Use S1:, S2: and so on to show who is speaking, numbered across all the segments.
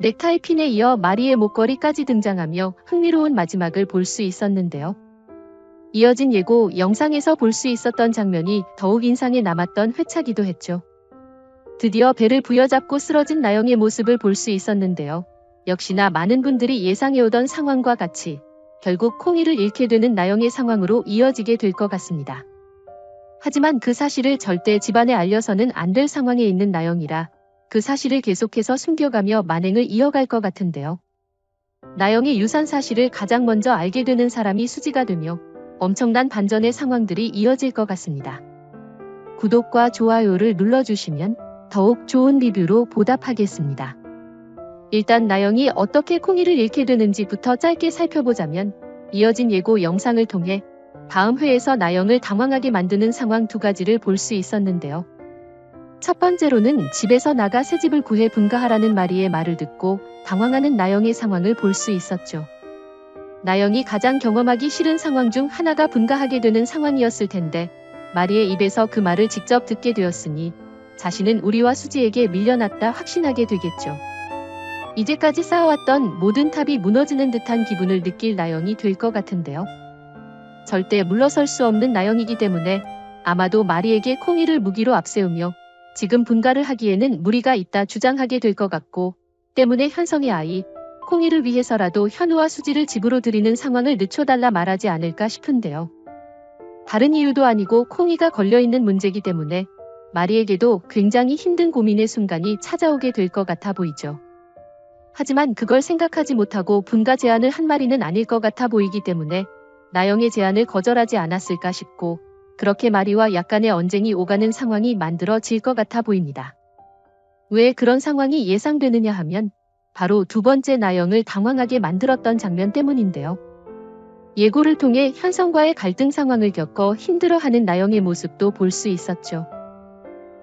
S1: 넥타이 핀에 이어 마리의 목걸이까지 등장하며 흥미로운 마지막을 볼 수 있었는데요. 이어진 예고 영상에서 볼 수 있었던 장면이 더욱 인상에 남았던 회차기도 했죠. 드디어 배를 부여잡고 쓰러진 나영의 모습을 볼 수 있었는데요. 역시나 많은 분들이 예상해오던 상황과 같이 결국 콩이를 잃게 되는 나영의 상황으로 이어지게 될 것 같습니다. 하지만 그 사실을 절대 집안에 알려서는 안 될 상황에 있는 나영이라 그 사실을 계속해서 숨겨가며 만행을 이어갈 것 같은데요. 나영의 유산 사실을 가장 먼저 알게 되는 사람이 수지가 되며 엄청난 반전의 상황들이 이어질 것 같습니다. 구독과 좋아요를 눌러주시면 더욱 좋은 리뷰로 보답하겠습니다. 일단 나영이 어떻게 콩이를 잃게 되는지부터 짧게 살펴보자면 이어진 예고 영상을 통해 다음 회에서 나영을 당황하게 만드는 상황 두 가지를 볼 수 있었는데요. 첫 번째로는 집에서 나가 새집을 구해 분가하라는 마리의 말을 듣고 당황하는 나영의 상황을 볼 수 있었죠. 나영이 가장 경험하기 싫은 상황 중 하나가 분가하게 되는 상황이었을 텐데 마리의 입에서 그 말을 직접 듣게 되었으니 자신은 우리와 수지에게 밀려났다 확신하게 되겠죠. 이제까지 쌓아왔던 모든 탑이 무너지는 듯한 기분을 느낄 나영이 될 것 같은데요. 절대 물러설 수 없는 나영이기 때문에 아마도 마리에게 콩이를 무기로 앞세우며 지금 분가를 하기에는 무리가 있다 주장하게 될 것 같고 때문에 현성의 아이 콩이를 위해서라도 현우와 수지를 집으로 들이는 상황을 늦춰달라 말하지 않을까 싶은데요. 다른 이유도 아니고 콩이가 걸려있는 문제이기 때문에 마리에게도 굉장히 힘든 고민의 순간이 찾아오게 될 것 같아 보이죠. 하지만 그걸 생각하지 못하고 분가 제안을 한 마리는 아닐 것 같아 보이기 때문에 나영의 제안을 거절하지 않았을까 싶고 그렇게 마리와 약간의 언쟁이 오가는 상황이 만들어질 것 같아 보입니다. 왜 그런 상황이 예상되느냐 하면 바로 두 번째 나영을 당황하게 만들었던 장면 때문인데요. 예고를 통해 현성과의 갈등 상황을 겪어 힘들어하는 나영의 모습도 볼 수 있었죠.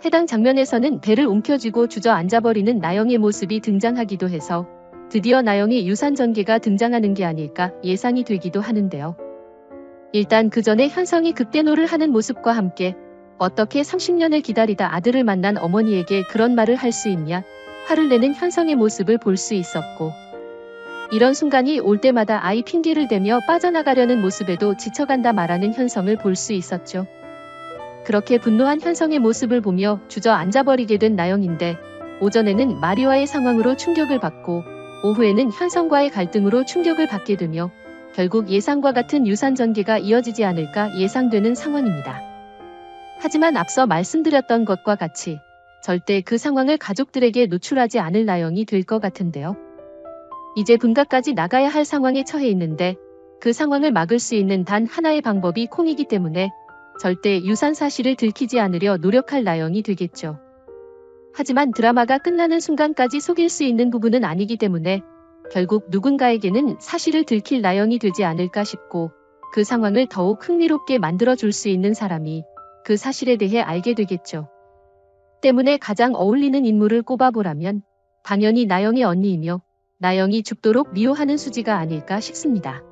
S1: 해당 장면에서는 배를 움켜쥐고 주저앉아버리는 나영의 모습이 등장하기도 해서 드디어 나영의 유산 전개가 등장하는 게 아닐까 예상이 되기도 하는데요. 일단 그 전에 현성이 극대노를 하는 모습과 함께 어떻게 30년을 기다리다 아들을 만난 어머니에게 그런 말을 할 수 있냐 화를 내는 현성의 모습을 볼 수 있었고 이런 순간이 올 때마다 아이 핑계를 대며 빠져나가려는 모습에도 지쳐간다 말하는 현성을 볼 수 있었죠. 그렇게 분노한 현성의 모습을 보며 주저앉아버리게 된 나영인데 오전에는 마리와의 상황으로 충격을 받고 오후에는 현성과의 갈등으로 충격을 받게 되며 결국 예상과 같은 유산 전개가 이어지지 않을까 예상되는 상황입니다. 하지만 앞서 말씀드렸던 것과 같이 절대 그 상황을 가족들에게 노출하지 않을 나영이 될 것 같은데요. 이제 분가까지 나가야 할 상황에 처해 있는데 그 상황을 막을 수 있는 단 하나의 방법이 콩이기 때문에 절대 유산 사실을 들키지 않으려 노력할 나영이 되겠죠. 하지만 드라마가 끝나는 순간까지 속일 수 있는 부분은 아니기 때문에 결국 누군가에게는 사실을 들킬 나영이 되지 않을까 싶고 그 상황을 더욱 흥미롭게 만들어줄 수 있는 사람이 그 사실에 대해 알게 되겠죠. 때문에 가장 어울리는 인물을 꼽아보라면 당연히 나영의 언니이며 나영이 죽도록 미워하는 수지가 아닐까 싶습니다.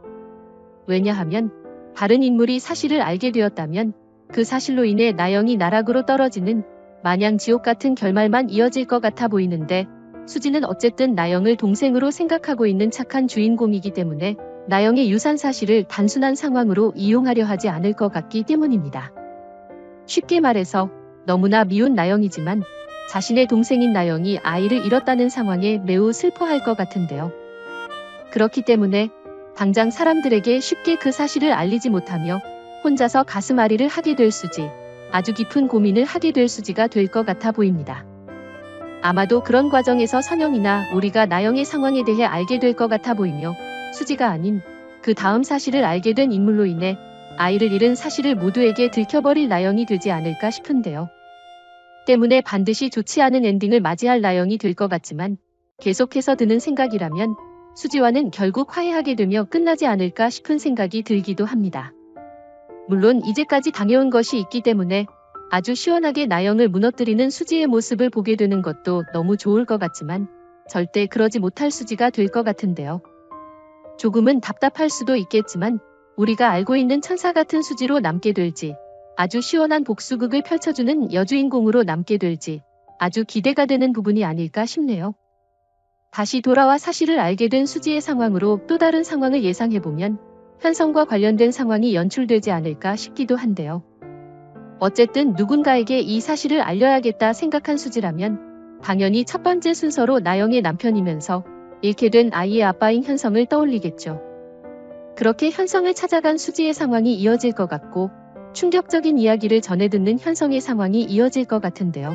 S1: 왜냐하면 다른 인물이 사실을 알게 되었다면 그 사실로 인해 나영이 나락으로 떨어지는 마냥 지옥 같은 결말만 이어질 것 같아 보이는데 수지는 어쨌든 나영을 동생으로 생각하고 있는 착한 주인공이기 때문에 나영의 유산 사실을 단순한 상황으로 이용하려 하지 않을 것 같기 때문입니다. 쉽게 말해서 너무나 미운 나영이지만 자신의 동생인 나영이 아이를 잃었다는 상황에 매우 슬퍼할 것 같은데요. 그렇기 때문에 당장 사람들에게 쉽게 그 사실을 알리지 못하며 혼자서 가슴앓이를 하게 될 수지, 아주 깊은 고민을 하게 될 수지가 될 것 같아 보입니다. 아마도 그런 과정에서 선영이나 우리가 나영의 상황에 대해 알게 될 것 같아 보이며 수지가 아닌 그 다음 사실을 알게 된 인물로 인해 아이를 잃은 사실을 모두에게 들켜버릴 나영이 되지 않을까 싶은데요. 때문에 반드시 좋지 않은 엔딩을 맞이할 나영이 될 것 같지만 계속해서 드는 생각이라면 수지와는 결국 화해하게 되며 끝나지 않을까 싶은 생각이 들기도 합니다. 물론 이제까지 당해온 것이 있기 때문에 아주 시원하게 나영을 무너뜨리는 수지의 모습을 보게 되는 것도 너무 좋을 것 같지만 절대 그러지 못할 수지가 될 것 같은데요. 조금은 답답할 수도 있겠지만 우리가 알고 있는 천사 같은 수지로 남게 될지 아주 시원한 복수극을 펼쳐주는 여주인공으로 남게 될지 아주 기대가 되는 부분이 아닐까 싶네요. 다시 돌아와 사실을 알게 된 수지의 상황으로 또 다른 상황을 예상해보면 현성과 관련된 상황이 연출되지 않을까 싶기도 한데요. 어쨌든 누군가에게 이 사실을 알려야겠다 생각한 수지라면 당연히 첫 번째 순서로 나영의 남편이면서 잃게 된 아이의 아빠인 현성을 떠올리겠죠. 그렇게 현성을 찾아간 수지의 상황이 이어질 것 같고 충격적인 이야기를 전해 듣는 현성의 상황이 이어질 것 같은데요.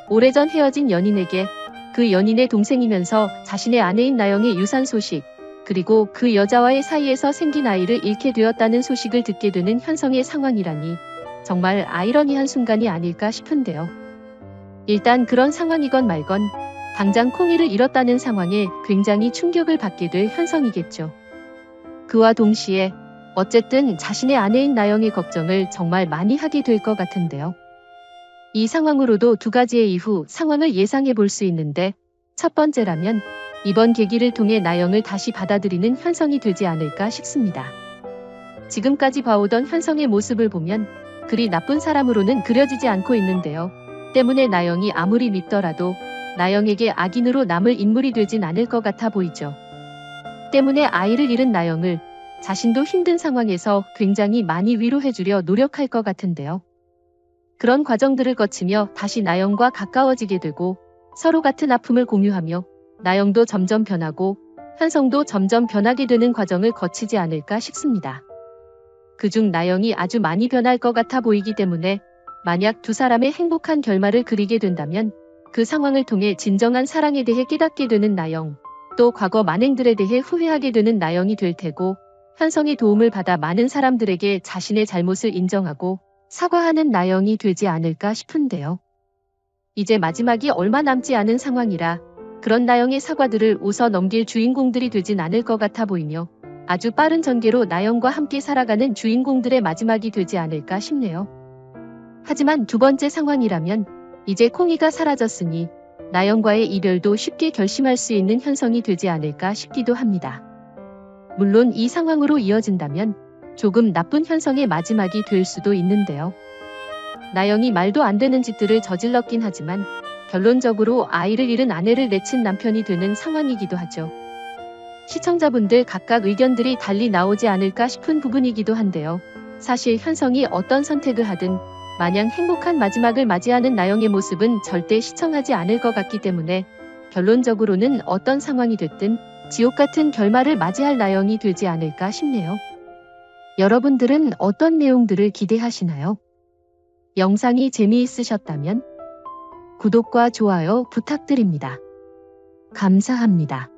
S1: 오래전 헤어진 연인에게 그 연인의 동생이면서 자신의 아내인 나영의 유산 소식, 그리고 그 여자와의 사이에서 생긴 아이를 잃게 되었다는 소식을 듣게 되는 현성의 상황이라니 정말 아이러니한 순간이 아닐까 싶은데요. 일단 그런 상황이건 말건 당장 콩이를 잃었다는 상황에 굉장히 충격을 받게 될 현성이겠죠. 그와 동시에 어쨌든 자신의 아내인 나영의 걱정을 정말 많이 하게 될 것 같은데요. 이 상황으로도 두 가지의 이후 상황을 예상해 볼 수 있는데 첫 번째라면 이번 계기를 통해 나영을 다시 받아들이는 현성이 되지 않을까 싶습니다. 지금까지 봐오던 현성의 모습을 보면 그리 나쁜 사람으로는 그려지지 않고 있는데요. 때문에 나영이 아무리 믿더라도 나영에게 악인으로 남을 인물이 되진 않을 것 같아 보이죠. 때문에 아이를 잃은 나영을 자신도 힘든 상황에서 굉장히 많이 위로해주려 노력할 것 같은데요. 그런 과정들을 거치며 다시 나영과 가까워지게 되고 서로 같은 아픔을 공유하며 나영도 점점 변하고 현성도 점점 변하게 되는 과정을 거치지 않을까 싶습니다. 그중 나영이 아주 많이 변할 것 같아 보이기 때문에 만약 두 사람의 행복한 결말을 그리게 된다면 그 상황을 통해 진정한 사랑에 대해 깨닫게 되는 나영, 또 과거 만행들에 대해 후회하게 되는 나영이 될 테고 현성의 도움을 받아 많은 사람들에게 자신의 잘못을 인정하고 사과하는 나영이 되지 않을까 싶은데요. 이제 마지막이 얼마 남지 않은 상황이라 그런 나영의 사과들을 웃어 넘길 주인공들이 되진 않을 것 같아 보이며 아주 빠른 전개로 나영과 함께 살아가는 주인공들의 마지막이 되지 않을까 싶네요. 하지만 두 번째 상황이라면 이제 콩이가 사라졌으니 나영과의 이별도 쉽게 결심할 수 있는 현성이 되지 않을까 싶기도 합니다. 물론 이 상황으로 이어진다면 조금 나쁜 현성의 마지막이 될 수도 있는데요. 나영이 말도 안 되는 짓들을 저질렀긴 하지만 결론적으로 아이를 잃은 아내를 내친 남편이 되는 상황이기도 하죠. 시청자분들 각각 의견들이 달리 나오지 않을까 싶은 부분이기도 한데요. 사실 현성이 어떤 선택을 하든 마냥 행복한 마지막을 맞이하는 나영의 모습은 절대 시청하지 않을 것 같기 때문에 결론적으로는 어떤 상황이 됐든 지옥 같은 결말을 맞이할 나영이 되지 않을까 싶네요. 여러분들은 어떤 내용들을 기대하시나요? 영상이 재미있으셨다면 구독과 좋아요 부탁드립니다. 감사합니다.